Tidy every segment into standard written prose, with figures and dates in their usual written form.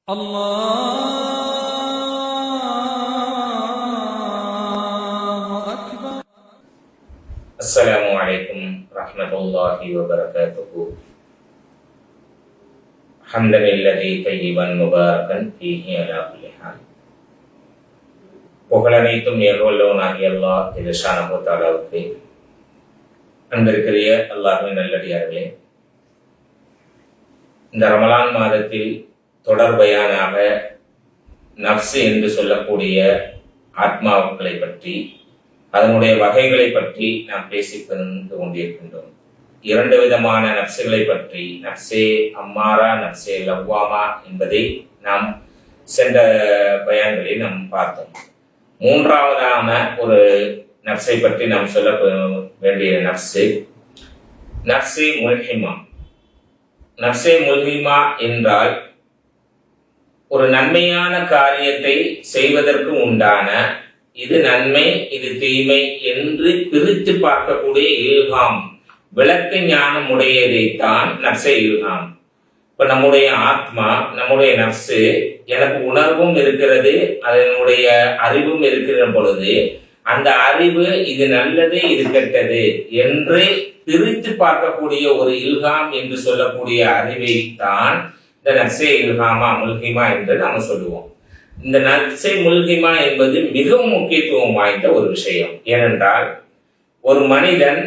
الله أكبر. السلام عليكم ورحمة الله وبركاته. حمدا لله طيبا مباركا فيه على كل حال. புகழனைத்தும் ஏகவல்லவனாகிய அல்லாஹ் ஜல்லஷானஹு தஆலாவுக்கு. அன்பிற்குரிய அல்லாஹ்வின் நல்லடியார்களே, இந்த ரமலான் மாதத்தில் தொடர்பயானாக நஃப்ஸ் என்று சொல்லக்கூடிய ஆத்மாக்களை பற்றி, அதனுடைய வகைகளை பற்றி நாம் பேசிக் கொண்டிருக்கின்றோம். இரண்டு விதமான நஃப்ஸுகளை பற்றி, நஃப்ஸே அம்மாரா, நஃப்ஸே லவ்வாமா என்பதை நாம் சென்ற பயான்களில் நாம் பார்த்தோம். மூன்றாவதான ஒரு நஃப்ஸை பற்றி நாம் சொல்ல வேண்டிய நஃப்ஸே முல்ஹிமா. நஃப்ஸே முல்ஹிமா என்றால் ஒரு நன்மையான காரியத்தை செய்வதற்கு உண்டான இது நன்மை இது தீமை என்று பிரித்து பார்க்கக்கூடிய இல்ஹாம், விளக்க ஞானம் உடையதைத்தான் நஃப்ஸே இல்ஹாம். இப்ப நம்முடைய ஆத்மா, நம்முடைய நஃப்ஸு, எனக்கு உணர்வும் இருக்கிறது, அதனுடைய அறிவும் இருக்கிற பொழுது அந்த அறிவு இது நல்லது இது கெட்டது என்று பிரித்து பார்க்கக்கூடிய ஒரு இல்ஹாம் என்று சொல்லக்கூடிய அறிவை தான் இந்த நஃப்ஸே இல்ஹாமா முல்ஹிமா என்று நாம சொல்லுவோம். இந்த நஃப்ஸே முல்ஹிமா என்பது மிகவும் முக்கியத்துவம் வாய்ந்த ஒரு விஷயம். ஏனென்றால் ஒரு மனிதன்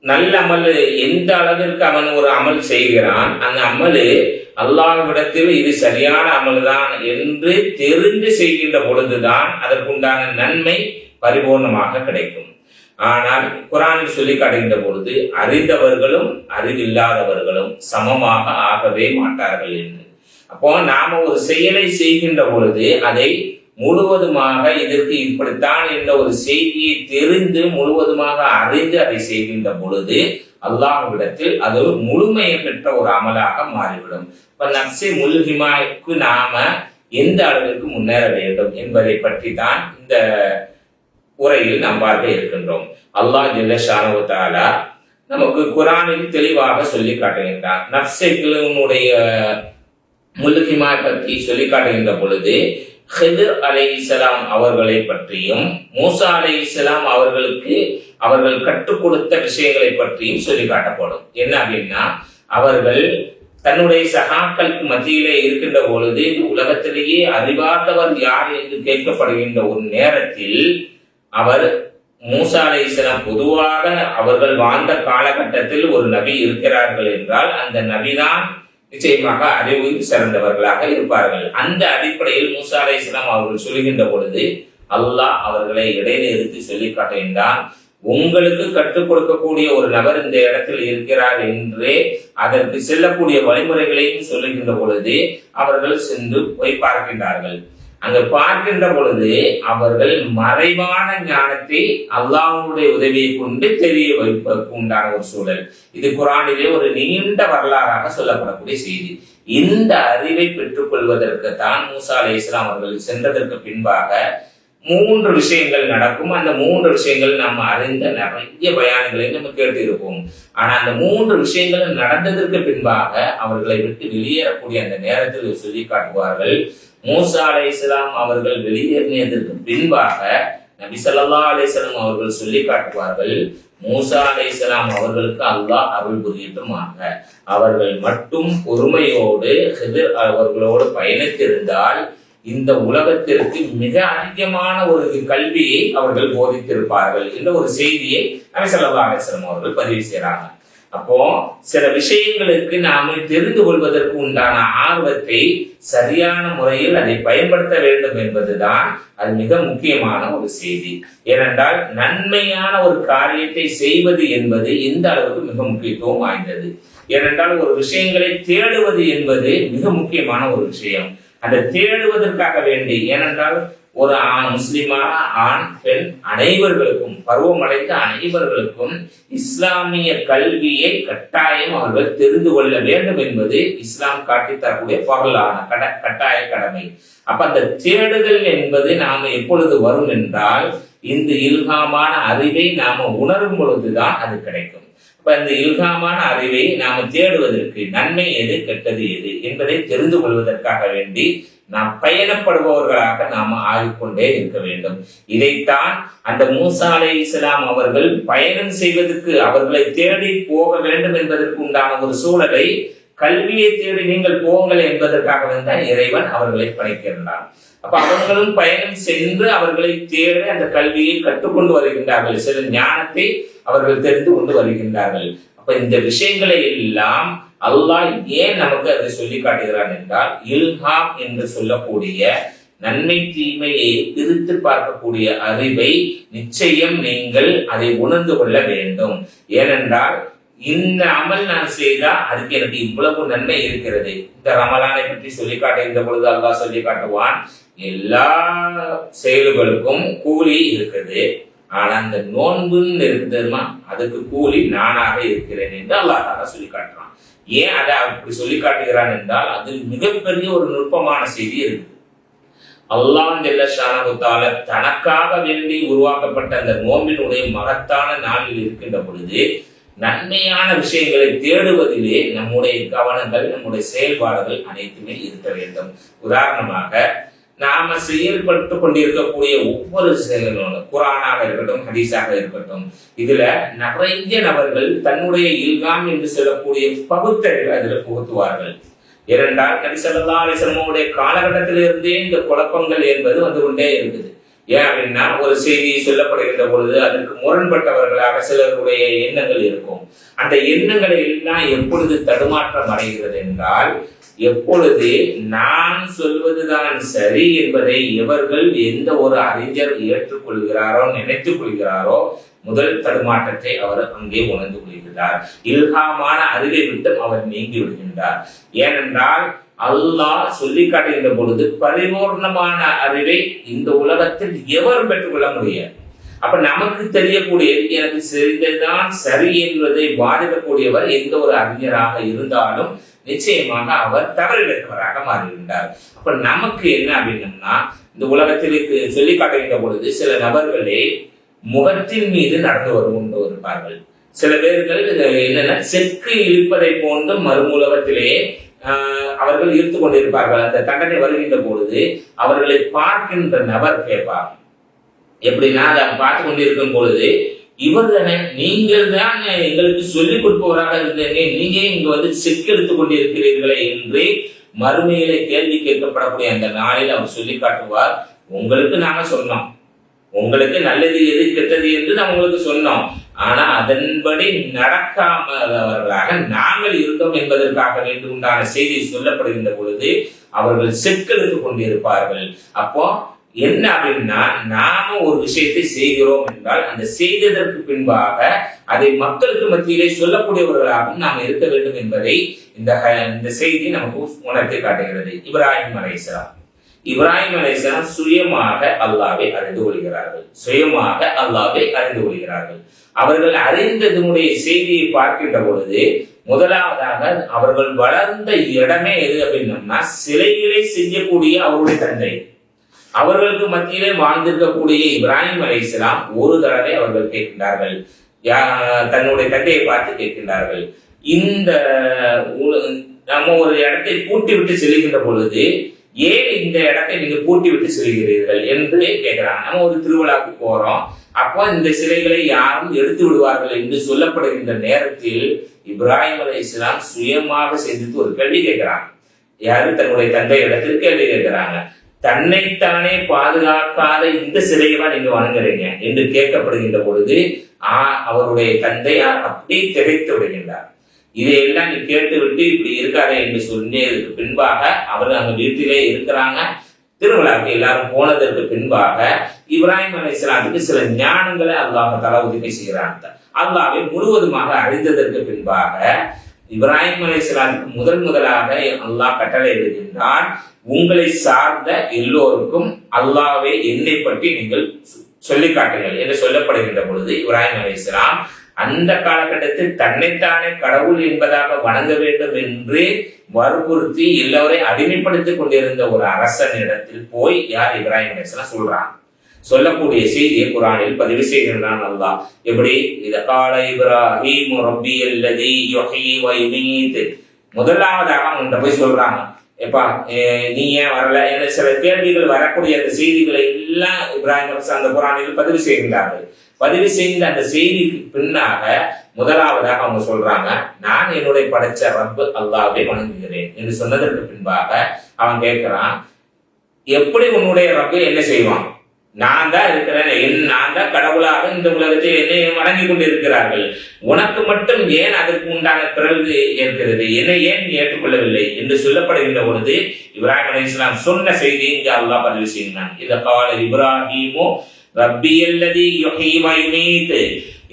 நல்ல அமல், எந்த அளவிற்கு அவன் ஒரு அமல் செய்கிறான், அந்த அமலு அல்லாஹ்விடத்தில் இது சரியான அமல் தான் என்று தெரிந்து செய்கின்ற பொழுதுதான் அதற்குண்டான நன்மை பரிபூர்ணமாக கிடைக்கும். ஆனால் குர்ஆனில் சொல்லி காட்டுகின்ற பொழுது அறிந்தவர்களும் அறிவில்லாதவர்களும் சமமாக ஆகவே மாட்டார்கள் என்று. அப்போ நாம ஒரு செயலை செய்கின்ற பொழுது அதை முழுவதுமாக இதற்கு இப்படித்தான் என்ற ஒரு செய்தியை தெரிந்து முழுவதுமாக அறிந்து அதை செய்கின்ற பொழுது அல்லாஹ்விடத்தில் அது முழுமையை பெற்ற ஒரு அமலாக மாறிவிடும். இப்ப நஃப்ஸே முல்ஹிமாவுக்கு நாம எந்த அளவிற்கு முன்னேற வேண்டும் என்பதை பற்றி தான் இந்த உரையில் நாம் பார்க்க இருக்கின்றோம். அல்லாஹ் ஜல்லஷானஹு தஆலா நமக்கு குர்ஆனில் தெளிவாக சொல்லி காட்டுகின்றார். நஃப்ஸுடைய முல்ஹிமா பற்றி சொல்லி காட்டுகின்ற பொழுது ஹித்ர் அலைஹிஸ்ஸலாம் அவர்களை பற்றியும் மூசா அலைஹிஸ்ஸலாம் அவர்களுக்கு அவர்கள் கற்றுக் கொடுத்த விஷயங்களை பற்றியும் சொல்லி காட்டப்படும். என்ன அப்படின்னா, அவர்கள் தன்னுடைய சகாக்களுக்கு மத்தியிலே இருக்கின்ற பொழுது உலகத்திலேயே அறிவார்ந்தவர் யார் என்று கேட்கப்படுகின்ற ஒரு நேரத்தில் அவர் மூசா அலைஹிஸ்ஸலாம் பொதுவாக அவர்கள் வாழ்ந்த காலகட்டத்தில் ஒரு நபி இருக்கிறார்கள் என்றால் அந்த நபிதான் நிச்சயமாக அறிவு சிறந்தவர்களாக இருப்பார்கள். அந்த அடிப்படையில் மூசா அலைஹிஸ்ஸலாம் அவர்கள் சொல்லுகின்ற பொழுது அல்லாஹ் அவர்களை இடைநிறுத்தி சொல்லி காட்டுகின்றான். உங்களுக்கு கற்றுக் கொடுக்கக்கூடிய ஒரு நபர் இந்த இடத்தில் இருக்கிறார் என்று அதற்கு செல்லக்கூடிய வழிமுறைகளையும் சொல்லுகின்ற பொழுது அவர்கள் சென்று போய் பார்க்கின்றார்கள். அங்க பார்க்கின்ற பொழுது அவர்கள் மறைவான ஞானத்தை அல்லாஹ்வுடைய உதவியை கொண்டு தெரிய வைப்பதற்கு உண்டான ஒரு சூழல். இது குர்ஆனிலே ஒரு நீண்ட வரலாறாக சொல்லப்படக்கூடிய செய்தி. இந்த அறிவை பெற்றுக் கொள்வதற்கு தான் மூசா அலைஹிஸ்ஸலாம் அவர்கள் சென்றதற்கு பின்பாக 3 விஷயங்கள் நடக்கும். அந்த 3 விஷயங்கள் நம்ம அறிந்த நிறைய பயான்களை நம்ம கேட்டு இருப்போம். ஆனா அந்த 3 விஷயங்கள் நடந்ததற்கு பின்பாக அவர்களை விட்டு வெளியேறக்கூடிய அந்த நேரத்தில் சொல்லி காட்டுவார்கள். மூசா அலைஹிஸ்ஸலாம் அவர்கள் வெளியேறியதற்கு பின்பாக நபி ஸல்லல்லாஹு அலைஹி வஸல்லம் அவர்கள் சொல்லி காட்டுவார்கள், மூசா அலைஹிஸ்ஸலாம் அவர்களுக்கு அல்லாஹ் அருள் புரியட்டுமாக, அவர்கள் மட்டும் பொறுமையோடு ஹித்ர் அவர்களோடு பயணித்திருந்தால் இந்த உலகத்திற்கு மிக அதிகமான ஒரு கல்வியை அவர்கள் போதித்திருப்பார்கள் என்ற ஒரு செய்தியை நபி ஸல்லல்லாஹு அலைஹி வஸல்லம் அவர்கள் பதிவு செய்றாங்க. அப்போ சில விஷயங்களுக்கு நாம தெரிந்து கொள்வதற்கு உண்டான ஆர்வத்தை சரியான முறையில் அதை பயன்படுத்த வேண்டும் என்பதுதான் அது மிக முக்கியமான ஒரு செய்தி. ஏனென்றால் நன்மையான ஒரு காரியத்தை செய்வது என்பது இந்த அளவுக்கு மிக முக்கியத்துவம் வாய்ந்தது. ஏனென்றால் ஒரு விஷயங்களை தேடுவது என்பது மிக முக்கியமான ஒரு விஷயம். அதை தேடுவதற்காக வேண்டி, ஏனென்றால் ஒரு முஸ்லிமான ஆண் பெண் அனைவர்களுக்கும், பருவமடைந்த அனைவர்களுக்கும் இஸ்லாமிய கல்வியை கட்டாயம் அவர்கள் தெரிந்து கொள்ள வேண்டும் என்பது இஸ்லாம் காட்டித்தரக்கூடிய பரலான கட்டாய கடமை. அப்ப அந்த தேடுதல் என்பது நாம எப்பொழுது வரும் என்றால் இந்த இல்ஹாமான அறிவை நாம உணரும் பொழுதுதான் அது கிடைக்கும். அப்ப இந்த இல்ஹாமான அறிவை நாம தேடுவதற்கு நன்மை எது கெட்டது எது என்பதை தெரிந்து கொள்வதற்காக வேண்டி நாம் பயணப்படுபவர்களாக நாம் ஆகிக்கொண்டே இருக்க வேண்டும். இதைத்தான் அந்த மூசா அலைஹிஸ்ஸலாம் அவர்கள் பயணம் செய்வதற்கு அவர்களை தேடி போக வேண்டும் என்பதற்கு உண்டான ஒரு சூழலை கல்வியை தேடி நீங்கள் போங்கள் என்பதற்காக தான் இறைவன் அவர்களை படைக்கின்றான். அப்ப அவர்களும் பயணம் சென்று அவர்களை தேடி அந்த கல்வியை கற்றுக்கொண்டு வருகின்றார்கள். சில ஞானத்தை அவர்கள் தெரிந்து கொண்டு வருகின்றார்கள். அப்ப இந்த விஷயங்களை எல்லாம் அல்லாஹ் ஏன் நமக்கு அதை சொல்லி காட்டுகிறான் என்றால், இல்ஹாம் என்று சொல்லக்கூடிய நன்மை தீமையை பிரித்து பார்க்கக்கூடிய அறிவை நிச்சயம் நீங்கள் அதை உணர்ந்து கொள்ள வேண்டும். ஏனென்றால் இந்த அமல் நான் செய்தா அதுக்கு எனக்கு இவ்வளவு நன்மை இருக்கிறது. இந்த ரமலானை பற்றி சொல்லி காட்டுகின்ற பொழுது அல்லாஹ் சொல்லி காட்டுவான், எல்லா செயல்களுக்கும் கூலி இருக்குது, ஆனா அந்த நோன்புன்னு இருக்குதுமா அதுக்கு கூலி நானாக இருக்கிறேன் என்று அல்லாஹ் சொல்லி காட்டுறான். ஏன் அதை அப்படி சொல்லி காட்டுகிறான் என்றால் அது மிகப்பெரிய ஒரு நுட்பமான செய்தி இருக்குது. அல்லாஹ் ஜல்ல ஷானஹு தஆலா தனக்காக வேண்டி உருவாக்கப்பட்ட அந்த நோம்பினுடைய மகத்தான நாளில் இருக்கின்ற பொழுது நன்மையான விஷயங்களை தேடுவதிலே நம்முடைய கவனங்கள், நம்முடைய செயல்பாடுகள் அனைத்துமே இருக்க வேண்டும். உதாரணமாக நாம செயல்பட்டு கொண்டிருக்கக்கூடிய ஒவ்வொரு செயல்களும் குர்ஆனாக இருக்கட்டும், ஹதீஸாக இருக்கட்டும், இதுல நிறைய நபர்கள் தன்னுடைய இல்ஹாம் என்று சொல்லக்கூடிய பகுத்தறிவை அதுல புகுத்துவார்கள். ஏனென்றால் நபி ஸல்லல்லாஹு அலைஹி வஸல்லம் காலகட்டத்திலிருந்தே இந்த குழப்பங்கள் என்பது வந்து கொண்டே இருக்குது. ஏன் அப்படின்னா ஒரு செய்தி சொல்லப்படுகின்ற பொழுது அதற்கு முரண்பட்டவர்களாக சிலருடைய எண்ணங்கள் இருக்கும். அந்த எண்ணங்களை எல்லாம் எப்பொழுது தடுமாற்றம் அடைகிறது என்றால், எப்பொழுது நான் சொல்வதுதான் சரி என்பதை எவர்கள் எந்த ஒரு அறிஞர் ஏற்றுக்கொள்கிறாரோ நினைத்துக் கொள்கிறாரோ முதல் தடுமாற்றத்தை அவர் அங்கே உணர்ந்து கொள்கிறார். இல்ஹாமான அறிவை விட்டு அவர் நீங்கி விடுகின்றார். ஏனென்றால் அல்லாஹ் சொல்லி காட்டுகின்ற பொழுது பரிபூர்ணமான அறிவை இந்த உலகத்தில் எவரும் பெற்றுக்கொள்ள முடியாது. அப்ப நமக்கு தெரியக்கூடிய எனக்கு செய்ததுதான் சரி என்பதை பாதிக்கக்கூடியவர் எந்த ஒரு அறிஞராக இருந்தாலும் நிச்சயமாக அவர் தவறிழைத்தவராக மாறுகின்றார். அப்ப நமக்கு என்ன அப்படின்னம்னா, இந்த உலகத்திற்கு சொல்லி காட்டுகின்ற பொழுது சில நபர்களே முகத்தின் மீது நடந்து கொண்டு இருப்பார்கள். சில பேர்கள் என்னன்னா செக்கு இழுப்பதை போன்று மறுமுலகத்திலே அவர்கள் இழுத்து கொண்டிருப்பார்கள். அந்த தண்டனை வருகின்ற பொழுது அவர்களை பார்க்கின்ற நபர் கேட்பார், எப்படின்னா அதை பார்த்து கொண்டிருக்கும் பொழுது, இவர்தானே நீங்கள் தான் எங்களுக்கு சொல்லிக் கொடுப்பவராக இருந்தீங்க, நீங்க இங்க வந்து செக்கு எடுத்துக் கொண்டிருக்கிறீர்களே என்று மறுமையில கேள்வி கேட்கப்படக்கூடிய அந்த நாளில் அவர் சொல்லி காட்டுவார், உங்களுக்கு நாங்க சொன்னோம், உங்களுக்கு நல்லது எது கெட்டது என்று நான் உங்களுக்கு சொன்னோம், ஆனா அதன்படி நடக்காமவர்களாக நாங்கள் இருந்தோம் என்பதற்காக வேண்டி உண்டான செய்தி சொல்லப்படுகின்ற பொழுது அவர்கள் செக்கெடுத்து கொண்டிருப்பார்கள். அப்போ என்ன அப்படின்னா, நாம ஒரு விஷயத்தை செய்கிறோம் என்றால் அந்த செய்ததற்கு பின்பாக அதை மக்களுக்கு மத்தியிலே சொல்லக்கூடியவர்களாகவும் நாம் இருக்க வேண்டும் என்பதை இந்த செய்தி நமக்கு உணர்த்தி காட்டுகிறது. இப்ராஹிம் அலைஹிஸ்ஸலாம் சுயமாக அல்லாஹ்வை அறிந்து கொள்கிறார்கள். அவர்கள் அறிந்ததனுடைய செய்தியை பார்க்கின்ற பொழுது முதலாவதாக அவர்கள் வளர்ந்த இடமே எது அப்படின்னம்னா, சிலைகளை செய்யக்கூடிய அவருடைய தந்தை. அவர்களுக்கு மத்தியிலே வாழ்ந்திருக்கக்கூடிய இப்ராஹிம் அலைஹிஸ்ஸலாம் ஒரு தடவை அவர்கள் கேட்கின்றார்கள், தன்னுடைய தந்தையை பார்த்து கேட்கின்றார்கள், இந்த நம்ம ஒரு இடத்தை பூட்டி விட்டு செல்கின்ற பொழுது ஏன் இந்த இடத்தை நீங்க பூட்டி விட்டு செல்கிறீர்கள் என்று கேட்கிறாங்க. நம்ம ஒரு திருவிழாவுக்கு போறோம், அப்போ இந்த சிலைகளை யாரும் எடுத்து விடுவார்கள் என்று சொல்லப்படுகின்ற நேரத்தில் இப்ராஹிம் அலைஹிஸ்ஸலாம் சுயமாக சிந்தித்து ஒரு கேள்வி கேட்கிறாங்க. யாரு? தன்னுடைய தந்தை இடத்தில் கேள்வி கேட்கிறாங்க. தன்னைத்தானே பாதுகாக்காத இந்த சிலையெல்லாம் நீங்க வணங்குறீங்க என்று கேட்கப்படுகின்ற பொழுது அவருடைய தந்தையார் அப்படியே திகைத்து விடுகின்றார். இதையெல்லாம் நீ கேட்டு விட்டு இப்படி இருக்காதே என்று சொன்னதுக்கு பின்பாக அவர்கள் அங்க வீட்டிலே இருக்கிறாங்க. திருவிழாவுக்கு எல்லாரும் போனதற்கு பின்பாக இப்ராஹிம் அலைஹிஸ்ஸலாத்துக்கு சில ஞானங்களை அல்லாஹ் தஆலா உதவி செய்கிறாங்க. அல்லாஹ்வை முழுவதுமாக அறிந்ததற்கு பின்பாக இப்ராஹிம் அலைஹிஸ்ஸலாத்துக்கு முதலாக அல்லாஹ் கட்டளை இடுகின்றான், உங்களை சார்ந்த எல்லோருக்கும் அல்லாஹ்வை என்னை பற்றி நீங்கள் சொல்லி காட்டுங்கள் என்று சொல்லப்படுகின்ற பொழுது இப்ராஹிம் அலைஹிஸ்ஸலாம் அந்த காலகட்டத்தில் தன்னைத்தானே கடவுள் என்பதாக வணங்க வேண்டும் என்று வற்புறுத்தி எல்லோரையும் அடிமைப்படுத்திக் கொண்டிருந்த ஒரு அரசனிடத்தில் போய் யார்? இப்ராஹிம் அலைஹிஸ்ஸலாம் சொல்றாங்க. சொல்லக்கூடிய செய்தியை குர்ஆனில் பதிவு செய்கின்றான் அல்லாஹ். எப்படி இத கால இப்ராஹீம் ரப்பியல்லதி யுஹ்யி வ யுமீத், முதலாவதாக அவங்க போய் சொல்றாங்க, எப்பா நீ ஏன் வரல என்ற சில கேள்விகள் வரக்கூடிய அந்த செய்திகளை எல்லாம் இப்ராஹிம் அந்த குர்ஆனில் பதிவு செய்கின்றார்கள். பதிவு செய்த அந்த செய்திக்கு பின்னாக முதலாவதாக அவங்க சொல்றாங்க, நான் என்னுடைய படைச்ச ரப்பு அல்லாஹ்வை வணங்குகிறேன் என்று சொன்னதற்கு பின்பாக அவன் கேட்கிறான், எப்படி உன்னுடைய ரப்பு என்ன செய்வான்? நான் தான் இருக்கிறேன், நான் தான் கடவுளாக இந்த உலகத்தில் என்னை வணங்கி கொண்டு இருக்கிறார்கள், உனக்கு மட்டும் ஏன் அதற்கு உண்டான பிறகு ஏற்கிறது, என்னை ஏன் ஏற்றுக்கொள்ளவில்லை என்று சொல்லப்படுகின்ற பொழுது இப்ராஹிம் அலைஹிஸ்ஸலாம் சொன்ன செய்தியை இங்கே அல்லாஹ் பதிவு செய்கிறான். இத கால இப்ராஹீமோ ரப்பியல்லதி யுஹ்யி வ யுமீத்,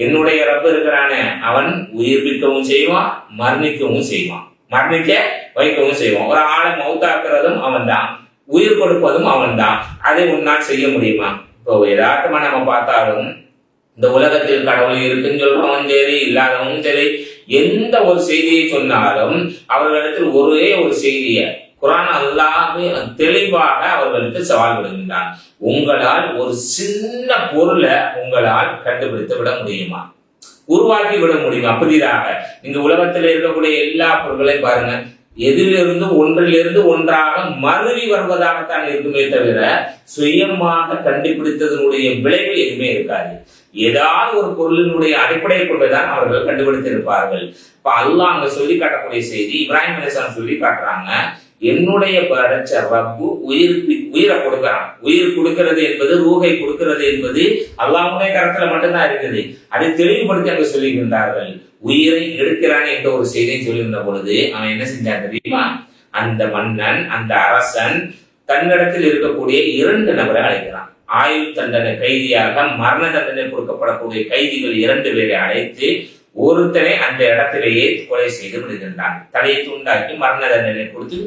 என்னுடைய ரப்பு இருக்கிறானே அவன் உயிர்ப்பிக்கவும் செய்வான், மரணிக்கவும் செய்வான், மரணிக்க வைக்கவும் செய்வான். ஒரு ஆளை மௌத்தாக்குறதும் அவன் தான், உயிர் கொடுப்பதும் அவன் தான். அதை உன்னால் செய்ய முடியுமா? இப்போ யதார்த்தமா நம்ம பார்த்தாலும் இந்த உலகத்தில் கடவுள் இருக்குன்னு சொல்றவன் சரி, இல்லாதவனும் சரி, எந்த ஒரு செய்தியை சொன்னாலும் அவர்களிடத்தில் ஒரே ஒரு செய்தியை குர்ஆன் அல்லாஹ் தெளிவாக அவர்களுக்கு சவால் விடுகின்றான். உங்களால் ஒரு சின்ன பொருளை உங்களால் கண்டுபிடித்து விட முடியுமா? உருவாக்கி விட முடியுமா? புதிதாக நீங்க உலகத்தில் இருக்கக்கூடிய எல்லா பொருட்களையும் பாருங்க, எதிலிருந்து ஒன்றிலிருந்து ஒன்றாக மருவி வருவதாகத்தான் இருக்குமே தவிர சுயமாக கண்டுபிடித்ததனுடைய விளைவு எதுவுமே இருக்காது. ஏதாவது ஒரு பொருளினுடைய அடிப்படையை கொண்டுதான் அவர்கள் கண்டுபிடித்திருப்பார்கள். இப்ப அல்லாஹ் அங்க சொல்லி காட்டக்கூடிய செய்தி, இப்ராஹிம் அலைஹிஸ்ஸலாம் சொல்லி காட்டுறாங்க, என்னுடைய படைச்ச ரப்பு உயிரை கொடுக்கிறான். உயிர் கொடுக்கிறது என்பது, ரூஹை கொடுக்கிறது என்பது அல்லாஹ்வுடைய கரத்துல மட்டும்தான் இருக்குது. அதை தெளிவுபடுத்தி அங்க சொல்லுகின்றார்கள். உயிரை எடுக்கிறான் என்ற ஒரு செய்தியை சொல்லுகின்ற பொழுது அவன் என்ன செஞ்சான் தெரியுமா? அந்த மன்னன், அந்த அரசன் தன்னிடத்தில் இருக்கக்கூடிய 2 நபரை அழைக்கிறான். ஆயுள் தண்டனை கைதியாக மரண தண்டனை கொடுக்கப்படக்கூடிய கைதிகள் 2 பேரை அழைத்து ஒருத்தனை அந்த இடத்திலேயே கொலை செய்து விடுகின்றான். தலையை துண்டாக்கி மரண தண்டனை கொடுத்து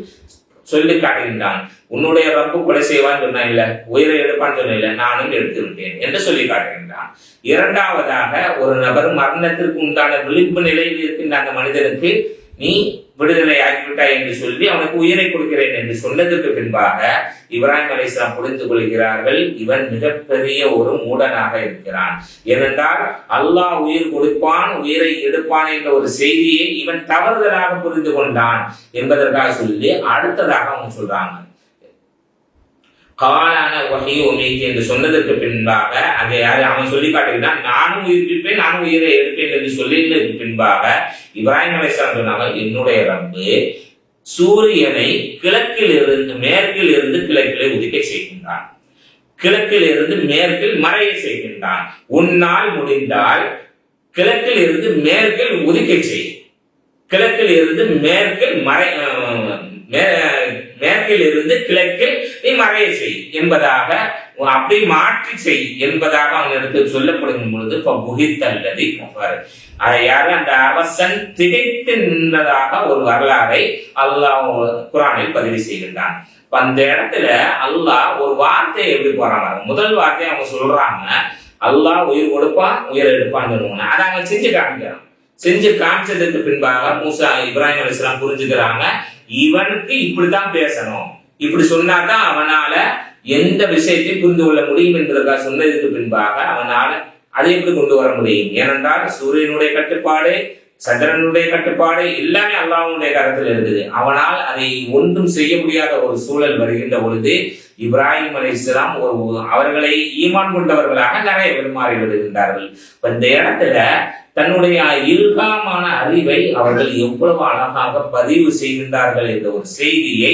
சொல்லி காட்டுகின்றான். உன்னுடைய ரப்பு கொலை செய்வான்னு சொன்னா இல்ல, உயிரை எடுப்பான்னு சொன்ன இல்ல, நானும் எடுத்து விட்டேன் என்று சொல்லி காட்டுகின்றான். இரண்டாவதாக ஒரு நபர் மரணத்திற்கு உண்டான விழிப்பு நிலையில் இருக்கின்ற அந்த மனிதனுக்கு நீ விடுதலை ஆகிவிட்டாய் என்று சொல்லி அவனுக்கு உயிரை கொடுக்கிறேன் என்று சொன்னதற்கு பின்பாக இப்ராஹிம் அலைஹிஸ்ஸலாம் புரிந்து கொள்கிறார்கள், இவன் மிகப்பெரிய ஒரு மூடனாக இருக்கிறான். ஏனென்றால் அல்லாஹ் உயிர் கொடுப்பான், உயிரை எடுப்பான் என்ற ஒரு செய்தியை இவன் தவறுதலாக புரிந்து கொண்டான் என்பதற்காக சொல்லி அடுத்ததாக அவங்க சொல்றாங்க, காலான வகை உமைக்கு என்று சொன்னதற்கு பின்பாக அதை அவன் சொல்லி காட்டுகிறான், நானும் உயிர்ப்பிப்பேன், நானும் உயிரை எடுப்பேன் என்று சொல்லினதுக்கு பின்பாக இப்ராஹிம் அலைஹிஸ்ஸலாம் சொன்னாங்க, என்னுடைய ரப்பு சூரியனை கிழக்கில் இருந்து மேற்கில் இருந்து கிழக்கிலே உதிக்க செய்கின்றான், கிழக்கில் இருந்து மேற்கில் மறைய செய்கின்றான். உன்னால் முடிந்தால் கிழக்கில் இருந்து மேற்கில் உதிக்க செய், கிழக்கில் இருந்து மேற்கில் மேற்கில் இருந்து கிழக்கில் நீ மறைய செய் என்பதாக, அப்படி மாற்றி செய் என்பதாக அவனிடத்தில் சொல்லப்படும் பொழுது புகித்தல்லதி கஃபர், யாரு அந்த அரசன் திகைத்து நின்றதாக ஒரு வரலாறை அல்லாஹ் குர்ஆனில் பதிவு செய்கின்றான். அந்த இடத்துல அல்லாஹ் ஒரு வார்த்தையை எப்படி போறாங்க, முதல் வார்த்தையை அவங்க சொல்றாங்க, அல்லாஹ் உயிர் கொடுப்பான் உயிர் எடுப்பான்னு சொல்லுவாங்க. அதை அவங்க செஞ்சு காமிக்கிறான். செஞ்சு காமிச்சதுக்கு பின்பாக மூசா இப்ராஹிம் அலைஹிஸ்ஸலாம் புரிஞ்சுக்கிறாங்க, இவனுக்கு இப்படித்தான் பேசணும், இப்படி சொன்னாதான் அவனால எந்த விஷயத்தை புரிந்து கொள்ள முடியும் என்பதற்காக சொன்னதுக்கு பின்பாக அவனால அதை எப்படி கொண்டு வர முடியும்? ஏனென்றால் சூரியனுடைய கட்டுப்பாடு, சந்திரனுடைய கட்டுப்பாடு எல்லாமே அல்லாஹ்வுடைய கரத்தில் இருக்குது. அவனால் அதை ஒன்றும் செய்ய முடியாத ஒரு சூழல் வருகின்ற பொழுது இப்ராஹிம் அலைஹிஸ்ஸலாம் அவர்களை ஈமான் கொண்டவர்களாக நிறைய பெருமாறி விடுகின்றார்கள். இந்த இடத்துல தன்னுடைய இல்ஹாமான அறிவை அவர்கள் எவ்வளவு அழகாக பதிவு செய்கின்றார்கள் என்ற ஒரு செய்தியை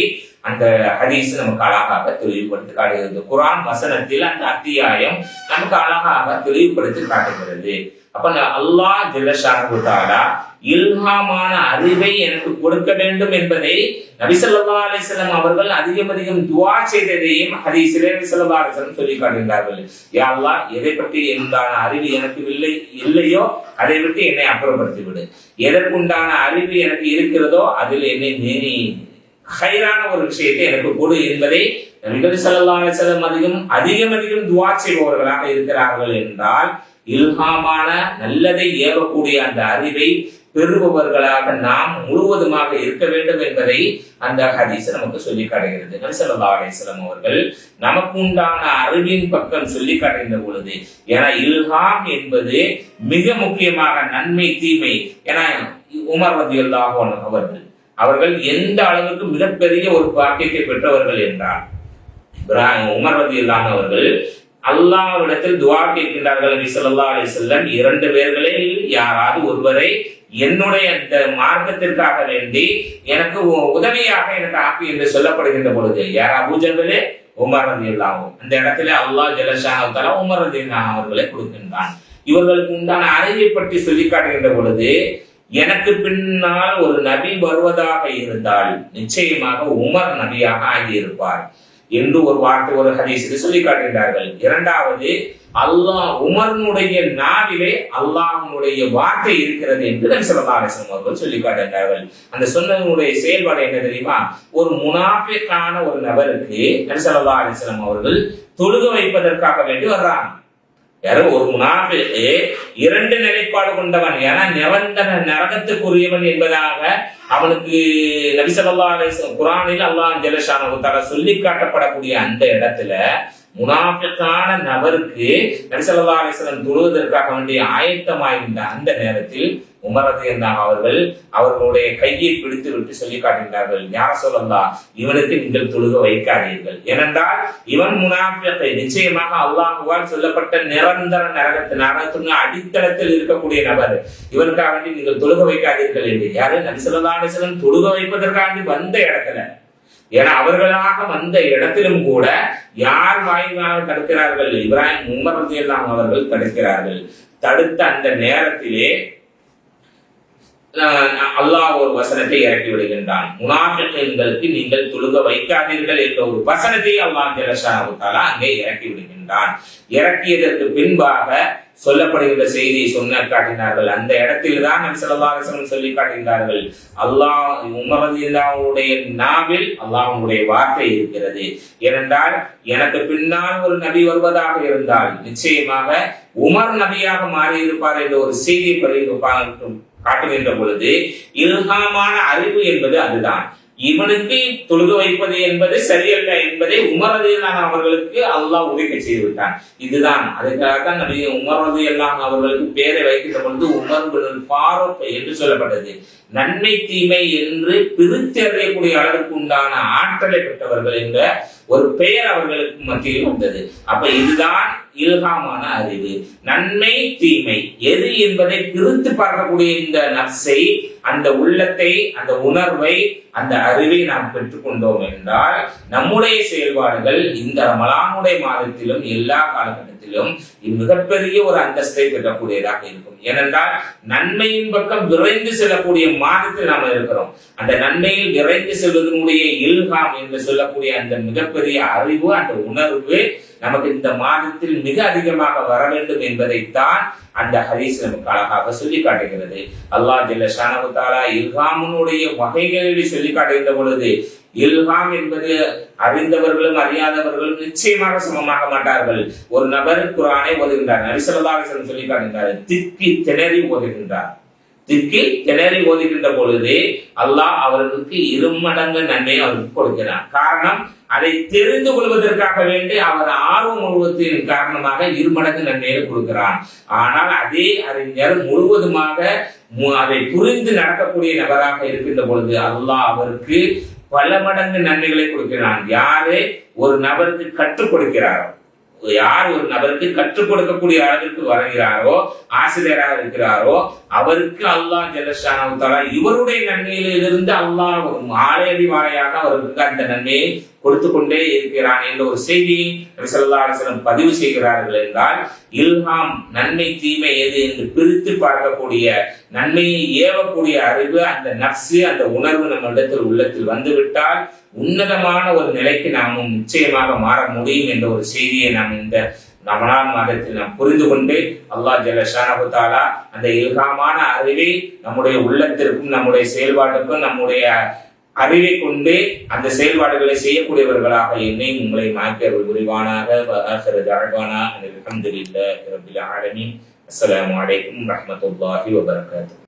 அந்த ஹதீஸ் நமக்கு அழகாக தெளிவுபடுத்தி காட்டுகிறது. குர்ஆன் வசனத்தில் அந்த அத்தியாயம் நமக்கு அழகாக தெளிவுபடுத்தி காட்டுகிறது. அப்ப அல்லாஹ் ஜல்ல ஷானஹு தஆலா இல்ஹாமான அறிவை எனக்கு கொடுக்க வேண்டும் என்பதை நபி ஸல்லல்லாஹு அலைஹி வஸல்லம் அவர்கள் அதிகம் துஆ செய்ததையும் ஹதீஸிலே நபி ஸல்லல்லாஹு அலைஹி வஸல்லம் சொல்லி காட்டுகிறார்கள். யா அல்லாஹ், எதை பற்றி எந்தான அறிவு எனக்கு இல்லையோ அதை விட்டு என்னை அப்புறப்படுத்தி விடு, எதற்குண்டான அறிவு எனக்கு இருக்கிறதோ அதில் என்னை நீ ஹைரான ஒரு விஷயத்தை எனக்கு கொடு என்பதை நபி ஸல்லல்லாஹு அலைஹி வஸல்லம் அதிகம் துஆ செய்பவர்களாக இருக்கிறார்கள். என்றால் இல்ஹாமான நல்லதை ஏவக்கூடிய அந்த அறிவை பெறுபவர்களாக நாம் முழுவதுமாக இருக்க வேண்டும் என்பதை அந்த ஹதீஸ் நமக்கு சொல்லி காட்டுகிறது. நபி ஸல்லல்லாஹு அலைஹி வஸல்லம் அவர்கள் நமக்கு உண்டான அறிவின் பக்கம் சொல்லி காட்டுகின்ற பொழுது, ஏன்னா இல்ஹாம் என்பது மிக முக்கியமாக நன்மை தீமை. ஏன்னா உமர் ரலியல்லாஹு அன்ஹு அவர்கள் எந்த அளவுக்கு மிகப்பெரிய ஒரு பாக்கியத்தை பெற்றவர்கள் என்றால், உமர் ரலியல்லாஹு அன்ஹு அவர்கள் அல்லாஹ்விடத்தில் துஆ கேட்கின்றார்கள். நபி ஸல்லல்லாஹு அலைஹி வஸல்லம், 2 பேர்களில் யாராவது ஒருவரை என்னுடைய இந்த மார்க்கத்திற்காக வேண்டி எனக்கு உதவியாக எனக்கு ஆக்கி என்று சொல்லப்படுகின்ற பொழுது, யார்? அபூஜஹல், உமர் ரலியல்லாஹு அன்ஹு. அந்த இடத்துல அல்லாஹ் ஜல்ல ஷானஹு தஆலா உமர் ரலியல்லாஹு அவர்களை கொடுக்கின்றான். இவர்களுக்கு உண்டான அறிவை பற்றி சொல்லி காட்டுகின்ற பொழுது, எனக்கு பின்னால் ஒரு நபி வருவதாக இருந்தால் நிச்சயமாக உமர் நபியாக ஆகியிருப்பார் என்று ஒரு வார்த்தை ஒரு ஹதீஸில் சொல்லி காட்டுகின்றார்கள். இரண்டாவது, அல்லாஹ் உமர்னுடைய நாவிலே அல்லாஹ்வுடைய வார்த்தை இருக்கிறது என்று நபி ஸல்லல்லாஹு அலைஹி வஸல்லம் அவர்கள் சொல்லி காட்டுகின்றார்கள். அந்த சொன்னதனுடைய செயல்பாடு என்ன தெரியுமா? ஒரு முனாஃபிக்கான ஒரு நபருக்கு நபி ஸல்லல்லாஹு அலைஹி வஸல்லம் அவர்கள் தொழுக வைப்பதற்காக வேண்டி வர்றாங்க. யாரோ ஒரு முனாஃபிக் 2 நிலைப்பாடு கொண்டவன், ஏன்னா நிரந்தர நரகத்துக்குரியவன் என்பதாக அவனுக்கு நபி ஸல்லல்லாஹு அலைஹி வஸல்லம் குர்ஆனில் அல்லாஹ் ஜல்ல ஷானஹு தஆலா சொல்லி காட்டப்படக்கூடிய அந்த இடத்துல முனாஃபிக்கான நபருக்கு நபி ஸல்லல்லாஹு அலைஹி வஸல்லம் தொழுவதற்காக வேண்டிய ஆயத்தமாகின்ற அந்த நேரத்தில் உமர் ரலியல்லாஹு அவர்கள் அவர்களுடைய கையை பிடித்து விட்டு சொல்லி காட்டுகின்றார்கள், யார சொல்லலாம், இவனுக்கு நீங்கள் தொழுக வைக்காதீர்கள். ஏனென்றால் இவன் முனாஃபிக், நிச்சயமாக அல்லாஹ்வால் சொல்லப்பட்ட நிரந்தர நரகத்தின் அடித்தளத்தில் இருக்கக்கூடிய நபர், இவனுக்காக வேண்டி நீங்கள் தொழுக வைக்காதீர்கள் என்று. யாரு? நபி ஸல்லல்லாஹு அலைஹி வஸல்லம் தொழுக வைப்பதற்காக வந்த இடத்துல, ஏன்னா அவர்களாக வந்த இடத்திலும் கூட யார் வாயிலாக தடுக்கிறார்கள்? இப்ராஹிம் உமர் ரலியல்லாஹு அவர்கள் தடுக்கிறார்கள். தடுத்த அந்த நேரத்திலே அல்லாஹ் ஒரு வசனத்தை இறக்கி விடுகின்றான், முனாஃபிக்குகளுக்கு நீங்கள் தொழுக வைக்காதீர்கள் என்ற ஒரு வசனத்தை அல்லாஹ் ஜல்ல ஷானஹு தஆலா அங்கே இறக்கி விடுகின்றான். இறக்கியதற்கு பின்பாக சொல்லப்படுகின்ற செய்தியை சொன்ன காட்டினார்கள். அந்த இடத்தில் தான் நபி ஸல்லல்லாஹு அலைஹி வஸல்லம் சொல்லி காட்டுகின்றார்கள், அல்லாஹ் உமர் ரலியல்லாஹுடைய நாவில் அல்லாஹ்வுடைய வார்த்தை இருக்கிறது. ஏனென்றால் எனக்கு பின்னால் ஒரு நபி வருவதாக இருந்தால் நிச்சயமாக உமர் நபியாக மாறி இருப்பார் என்ற ஒரு செய்தியை காட்டுகின்ற பொழுது, இல்ஹாமான அறிவு என்பது அதுதான். இவனுக்கு தொழுக வைப்பது என்பது சரியல்ல என்பதை உமர் ரலியல்லாஹு அவர்களுக்கு அல்லாஹ் உரைக்க செய்து விட்டான். இதுதான் அதுக்காகத்தான் நபி உமர் ரலியல்லாஹு அவர்களுக்கு பேரை வைக்கின்ற பொழுது உமர் பின் ஃபாரூக் என்று சொல்லப்பட்டது. நன்மை தீமை என்று பிரித்து அறியக்கூடிய அளவிற்கு உண்டான ஆற்றலை பெற்றவர்கள் என்ற ஒரு பெயர் அவர்களுக்கு மத்தியில் வந்தது. அப்ப இதுதான் இல்ஹாமான அறிவு. நன்மை தீமை எது என்பதை பிரித்து பார்க்கக்கூடிய இந்த நஃப்ஸை, அந்த உள்ளத்தை, அந்த உணர்வை, அந்த அறிவை நாம் பெற்றுக்கொண்டோம் என்றால் நம்முடைய செயல்பாடுகள் இந்த ரமலானுடைய மாதத்திலும் எல்லா காலகட்டத்திலும் மிகப்பெரிய ஒரு அந்தஸ்தை பெறக்கூடியதாக இருக்கும். ஏனென்றால் நன்மையின் பக்கம் விரைந்து செல்லக்கூடிய மாதத்தில் நாம் இருக்கிறோம். அந்த நன்மையில் விரைந்து செல்வதனுடைய இல்ஹாம் என்று சொல்லக்கூடிய அந்த மிகப்பெரிய அறிவு, அந்த உணர்வு நமக்கு இந்த மாதத்தில் மிக அதிகமாக வர வேண்டும் என்பதைத்தான் அந்த ஹதீஸ் நமக்கு அழகாக சொல்லி காட்டுகிறது. அல்லாஹ் ஜல்ல ஷானஹு தஆலா இல்ஹாமுடைய வகைகளில் சொல்லி காட்டுகின்ற பொழுது, இல்ஹாம் என்பது அறிந்தவர்களும் அறியாதவர்களும் நிச்சயமாக சமமாக மாட்டார்கள். ஒரு நபர் குர்ஆனை ஓதுகின்றார், நபி ஸல்லல்லாஹு அலைஹி வஸல்லம் சொல்லி காட்டுகின்றார், திக்கி திணறி ஓதுகின்றார். திக்கி திணறி ஓதுகின்ற பொழுது அல்லாஹ் அவர்களுக்கு 2 மடங்கு நன்மையை அவருக்கு கொடுக்கிறார். காரணம், அதை தெரிந்து கொள்வதற்காக வேண்டி அவர் ஆர்வம் முழுவதின் காரணமாக 2 மடங்கு நன்மையை கொடுக்கிறான். ஆனால் அதே அறிஞர் முழுவதுமாக அதை புரிந்து நடக்கக்கூடிய நபராக இருக்கின்ற பொழுது அல்லாஹ் அவருக்கு பல மடங்கு நன்மைகளை கொடுக்கிறான். யாரு ஒரு நபருக்கு கற்றுக் கொடுக்கிறாரோ, யார் ஒரு நபருக்கு கற்றுக் கொடுக்கக்கூடிய அளவிற்கு வருகிறாரோ, ஆசிரியராக இருக்கிறாரோ, அவருக்கு அல்லாஹ் ஜல்ல ஷானஹு தஆலா இவருடைய நன்மையிலிருந்து அல்லாஹ் ஆலையடி வாழையாக அவருக்கு அந்த நன்மையை கொடுத்து கொண்டே இருக்கிறான் என்ற ஒரு செய்தியை நபி ஸல்லல்லாஹு அலைஹி வஸல்லம் பதிவு செய்கிறார்கள். என்றால் இல்ஹாம் நன்மை தீமை எது என்று பிரித்து பார்க்கக்கூடிய, நன்மையை ஏவக்கூடிய அறிவு, அந்த நஃப்ஸ், அந்த உணர்வு நம்ம உள்ளத்தில் வந்துவிட்டால் உன்னதமான ஒரு நிலைக்கு நாமும் நிச்சயமாக மாற முடியும் என்ற ஒரு செய்தியை நாம் இந்த ரமலான் மாதத்தில் நாம் புரிந்து கொண்டு அல்லாஹ் ஜல்ல ஷானஹு தஆலா அந்த இல்ஹாமான அறிவை நம்முடைய உள்ளத்திற்கும் நம்முடைய செயல்பாட்டுக்கும் நம்முடைய அறிவை கொண்டு அந்த செயல்பாடுகளை செய்யக்கூடியவர்களாக என்னை உங்களை மாக்கியர்கள் புரிவானாக. அல்ஹம்துலில்லாஹி ரப்பில் ஆலமீன். அஸ்ஸலாமு அலைக்கும் வரஹ்மத்துல்லாஹி வபரகாத்துஹு.